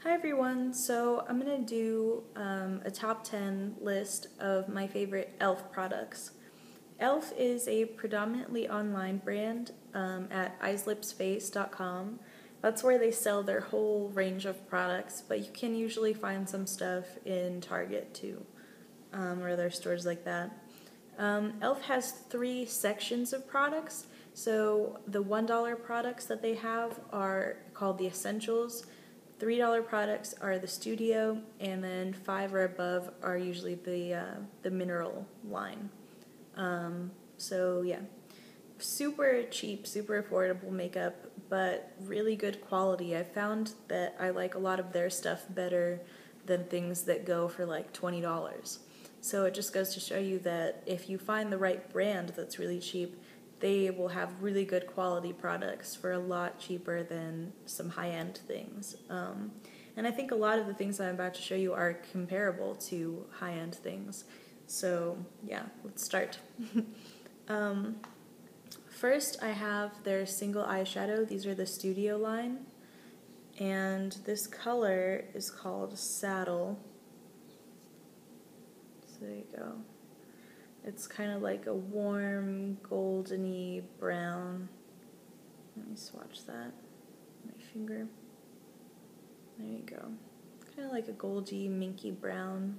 Hi everyone, so I'm going to do a top 10 list of my favorite e.l.f. products. e.l.f. is a predominantly online brand at eyes-lips-face.com. That's where they sell their whole range of products, but you can usually find some stuff in Target too, or other stores like that. e.l.f. has 3 sections of products. So the $1 products that they have are called the Essentials. $3 products are the Studio, and then 5 or above are usually the Mineral line. So yeah, super cheap, super affordable makeup, but really good quality. I found that I like a lot of their stuff better than things that go for like $20. So it just goes to show you that if you find the right brand that's really cheap, they will have really good quality products for a lot cheaper than some high-end things. And I think a lot of the things I'm about to show you are comparable to high-end things. So yeah, let's start. First, I have their single eyeshadow. These are the Studio line. And this color is called Saddle. So there you go. It's kind of like a warm, goldeny brown. Let me swatch that. My finger. There you go. Kind of like a goldy, minky brown.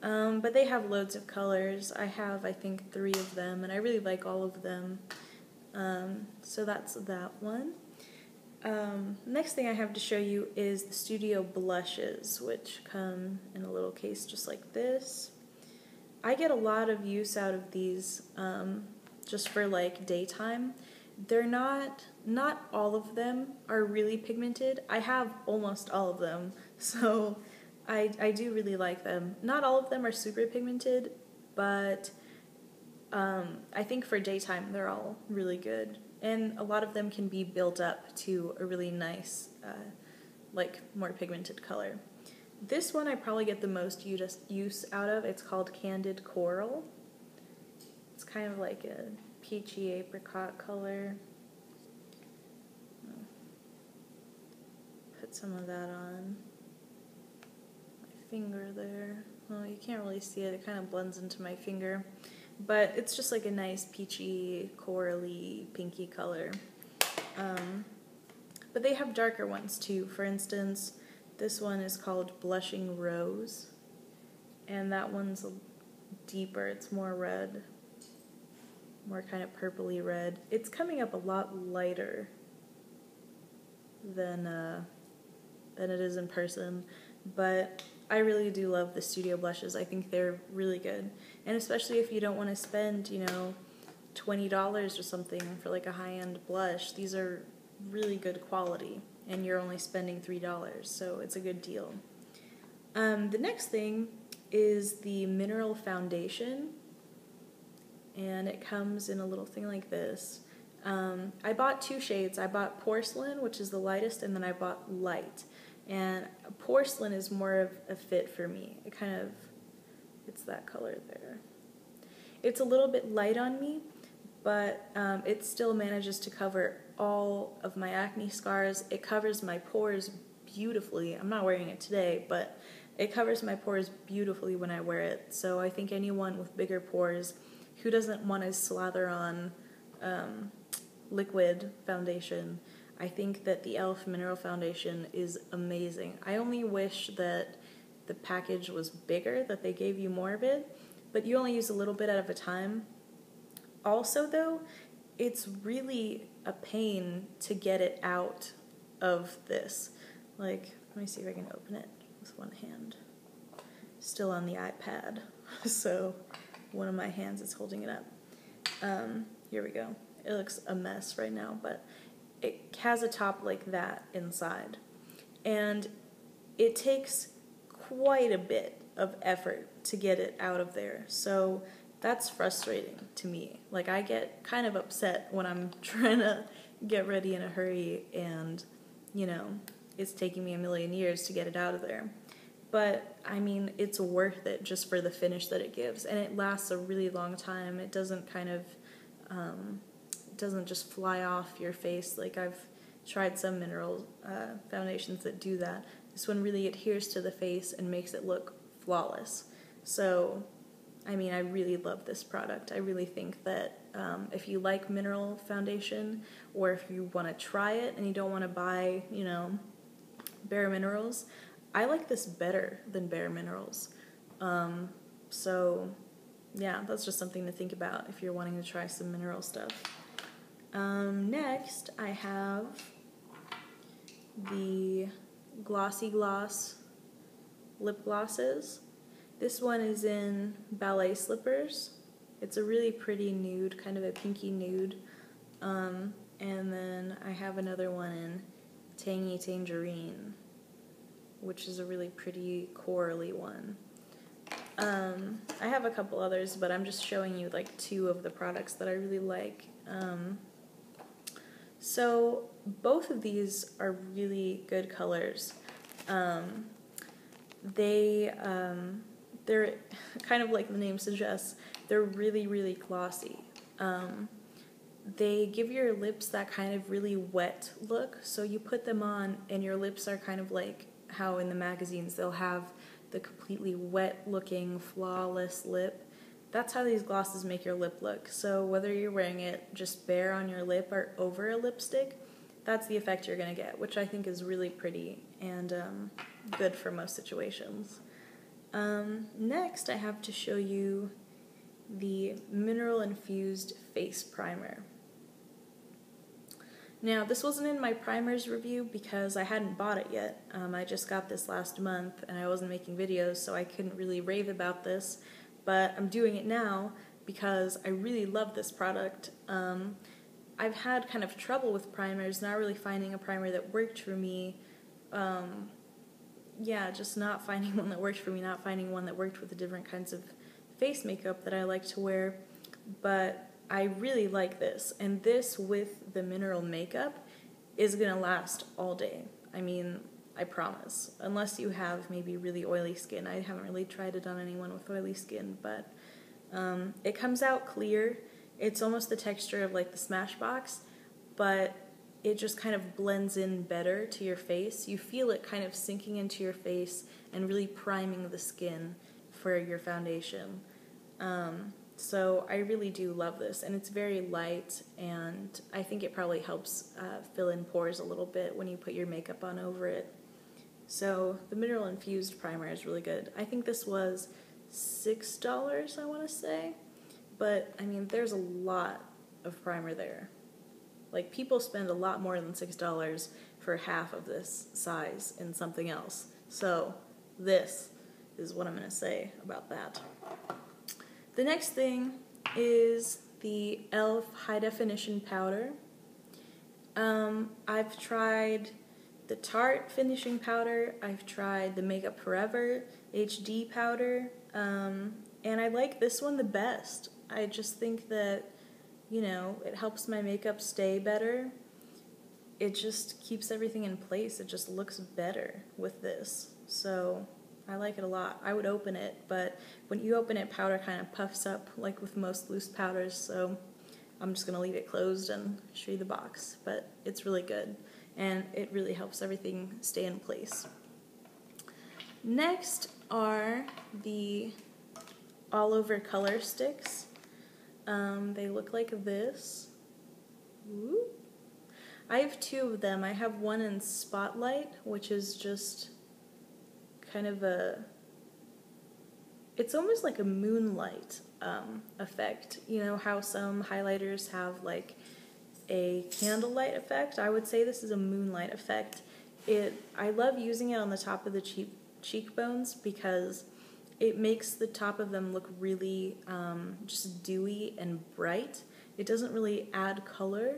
But they have loads of colors. I have, I think, 3 of them, and I really like all of them. So that's that one. Next thing I have to show you is the Studio blushes, which come in a little case just like this. I get a lot of use out of these just for like daytime. They're not all of them are really pigmented. I have almost all of them, so I do really like them. Not all of them are super pigmented, but I think for daytime they're all really good. And a lot of them can be built up to a really nice, like more pigmented color. This one I probably get the most use out of. It's called Candid Coral. It's kind of like a peachy apricot color. Put some of that on my finger there. Well, you can't really see it. It kind of blends into my finger. But it's just like a nice peachy, corally, pinky color. But they have darker ones too. For instance, this one is called Blushing Rose, and that one's deeper. It's more red, more kind of purpley red. It's coming up a lot lighter than it is in person, but I really do love the Studio blushes. I think they're really good, and especially if you don't want to spend, you know, $20 or something for like a high-end blush, these are really good quality, and you're only spending $3, so it's a good deal. The next thing is the Mineral Foundation, and it comes in a little thing like this. I bought 2 shades. I bought Porcelain, which is the lightest, and then I bought Light. And Porcelain is more of a fit for me. It's that color there. It's a little bit light on me, but it still manages to cover all of my acne scars. It covers my pores beautifully. I'm not wearing it today, but it covers my pores beautifully when I wear it. So I think anyone with bigger pores who doesn't want to slather on liquid foundation, I think that the e.l.f. Mineral Foundation is amazing. I only wish that the package was bigger, that they gave you more of it, but you only use a little bit at a time. Also though, it's really a pain to get it out of this. Like, let me see if I can open it with one hand. Still on the iPad, so one of my hands is holding it up. Here we go. It looks a mess right now, but it has a top like that inside. And it takes quite a bit of effort to get it out of there. So that's frustrating to me. Like, I get kind of upset when I'm trying to get ready in a hurry and, you know, it's taking me a million years to get it out of there. But, I mean, it's worth it just for the finish that it gives. And it lasts a really long time. It doesn't kind of, doesn't just fly off your face. Like, I've tried some mineral foundations that do that. This one really adheres to the face and makes it look flawless. So, I mean, I really love this product. I really think that if you like mineral foundation, or if you want to try it and you don't want to buy, you know, Bare Minerals, I like this better than Bare Minerals. So, yeah, that's just something to think about if you're wanting to try some mineral stuff. Next, I have the Glossy Gloss lip glosses. This one is in Ballet Slippers. It's a really pretty nude, kind of a pinky nude. And then I have another one in Tangy Tangerine, which is a really pretty corally one. I have a couple others, but I'm just showing you like two of the products that I really like. So both of these are really good colors. They're kind of like the name suggests, they're really, really glossy. They give your lips that kind of really wet look, so you put them on and your lips are kind of like how in the magazines they'll have the completely wet looking flawless lip. That's how these glosses make your lip look. So whether you're wearing it just bare on your lip or over a lipstick, that's the effect you're going to get, which I think is really pretty and good for most situations. Next I have to show you the Mineral Infused Face Primer. Now, this wasn't in my primers review because I hadn't bought it yet. I just got this last month and I wasn't making videos, so I couldn't really rave about this, but I'm doing it now because I really love this product. I've had kind of trouble with primers, not really finding a primer that worked for me. Yeah, just not finding one that worked for me, not finding one that worked with the different kinds of face makeup that I like to wear, but I really like this, and this with the mineral makeup is going to last all day. I mean, I promise. Unless you have maybe really oily skin. I haven't really tried it on anyone with oily skin, but it comes out clear. It's almost the texture of like the Smashbox, but it just kind of blends in better to your face. You feel it kind of sinking into your face and really priming the skin for your foundation. So I really do love this, and it's very light, and I think it probably helps fill in pores a little bit when you put your makeup on over it. So the Mineral Infused Primer is really good. I think this was $6, I want to say, but I mean, there's a lot of primer there. Like, people spend a lot more than $6 for half of this size in something else. So this is what I'm going to say about that. The next thing is the e.l.f. High Definition Powder. I've tried the Tarte Finishing Powder, I've tried the Makeup Forever HD Powder, and I like this one the best. I just think that, you know, it helps my makeup stay better. It just keeps everything in place. It just looks better with this. So I like it a lot. I would open it, but when you open it, powder kind of puffs up like with most loose powders, so I'm just going to leave it closed and show you the box. But it's really good, and it really helps everything stay in place. Next are the All Over Color Sticks. They look like this. Ooh. I have two of them. I have one in Spotlight, which is just kind of it's almost like a moonlight effect. You know how some highlighters have like a candlelight effect? I would say this is a moonlight effect. I love using it on the top of the cheekbones because it makes the top of them look really just dewy and bright. It doesn't really add color,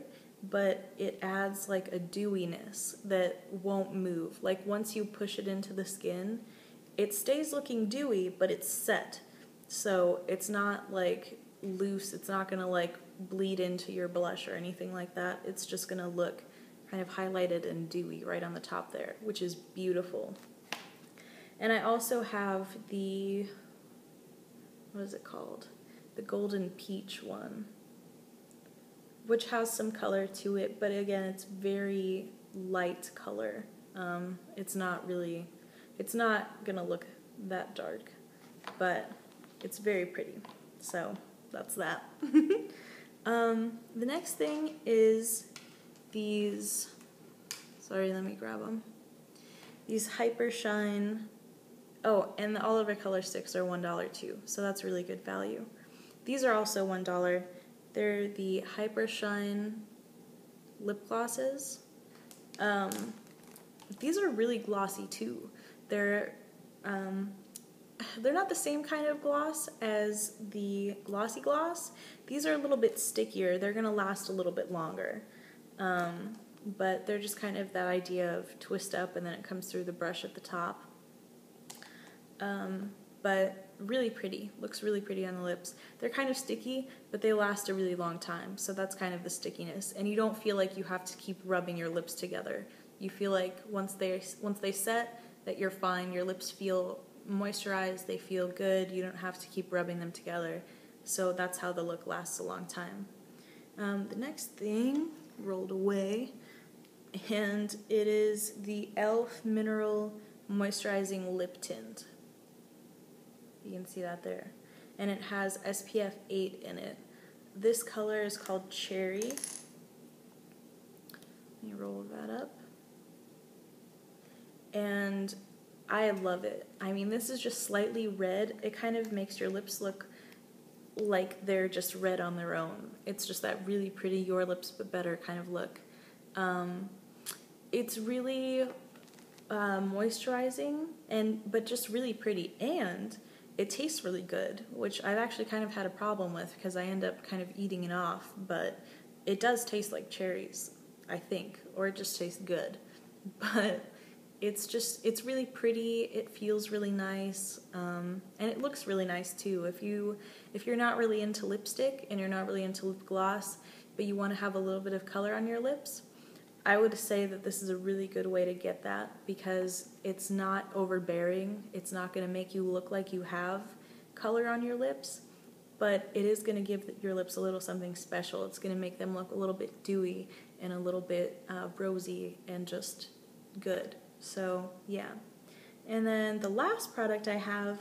but it adds like a dewiness that won't move. Like once you push it into the skin, it stays looking dewy, but it's set. So it's not like loose, it's not gonna like bleed into your blush or anything like that. It's just gonna look kind of highlighted and dewy right on the top there, which is beautiful. And I also have the, what is it called? The Golden Peach one, which has some color to it, but again, it's very light color. It's not gonna look that dark, but it's very pretty. So that's that. The next thing is these, sorry, let me grab them. These Hyper Shine, oh, and the Oliver Color Sticks are $1 too, so that's really good value. These are also $1. They're the Hyper Shine lip glosses. These are really glossy too. They're not the same kind of gloss as the Glossy Gloss. These are a little bit stickier. They're going to last a little bit longer. But they're just kind of that idea of twist up and then it comes through the brush at the top. But really pretty. Looks really pretty on the lips. They're kind of sticky, but they last a really long time. So that's kind of the stickiness. And you don't feel like you have to keep rubbing your lips together. You feel like once they set, that you're fine. Your lips feel moisturized, they feel good, you don't have to keep rubbing them together. So that's how the look lasts a long time. The next thing rolled away, and it is the e.l.f. Mineral Moisturizing Lip Tint. You can see that there. And it has SPF 8 in it. This color is called Cherry. Let me roll that up. And I love it. I mean, this is just slightly red. It kind of makes your lips look like they're just red on their own. It's just that really pretty Your Lips But Better kind of look. It's really moisturizing, but just really pretty, and it tastes really good, which I've actually kind of had a problem with because I end up kind of eating it off, but it does taste like cherries, I think, or it just tastes good. But it's really pretty, it feels really nice, and it looks really nice too. If you're not really into lipstick and you're not really into lip gloss, but you want to have a little bit of color on your lips, I would say that this is a really good way to get that because it's not overbearing. It's not going to make you look like you have color on your lips, but it is going to give your lips a little something special. It's going to make them look a little bit dewy and a little bit rosy and just good. So yeah. And then the last product I have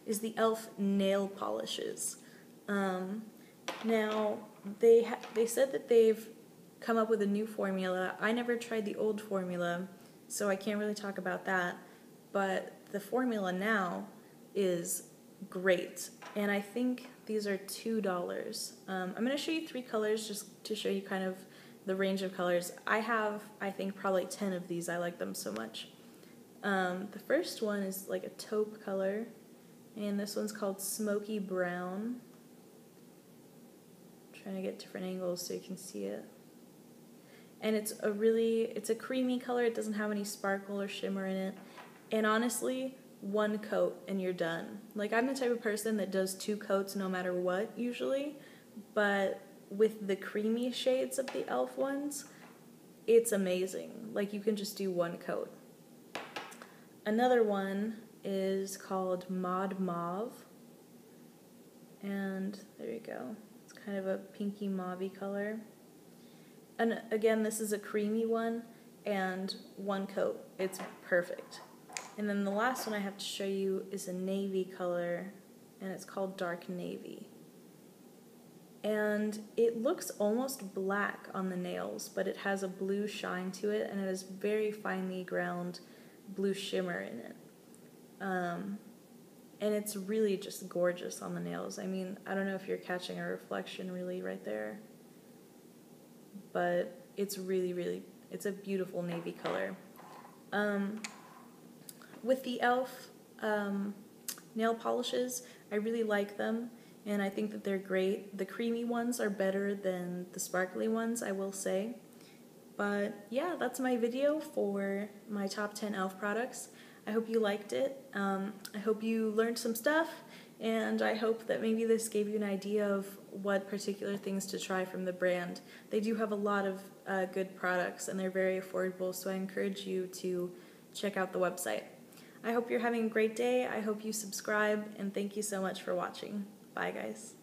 is the e.l.f. nail polishes. Now they said that they've come up with a new formula. I never tried the old formula, so I can't really talk about that, but the formula now is great, and I think these are $2. I'm going to show you 3 colors just to show you kind of the range of colors. I have, I think, probably 10 of these. I like them so much. The first one is like a taupe color, and this one's called Smoky Brown. I'm trying to get different angles so you can see it. And it's a creamy color. It doesn't have any sparkle or shimmer in it. And honestly, 1 coat and you're done. Like, I'm the type of person that does 2 coats no matter what usually, but with the creamy shades of the e.l.f. ones, it's amazing. Like, you can just do 1 coat. Another one is called Mod Mauve, and there you go. It's kind of a pinky mauvey color. And again, this is a creamy one, and 1 coat. It's perfect. And then the last one I have to show you is a navy color, and it's called Dark Navy. And it looks almost black on the nails, but it has a blue shine to it, and it has very finely ground blue shimmer in it. And it's really just gorgeous on the nails. I mean, I don't know if you're catching a reflection really right there, but it's really, it's a beautiful navy color. With the e.l.f. Nail polishes, I really like them, and I think that they're great. The creamy ones are better than the sparkly ones, I will say. But yeah, that's my video for my top 10 e.l.f. products. I hope you liked it. I hope you learned some stuff, and I hope that maybe this gave you an idea of what particular things to try from the brand. They do have a lot of good products, and they're very affordable, so I encourage you to check out the website. I hope you're having a great day. I hope you subscribe, and thank you so much for watching. Bye, guys.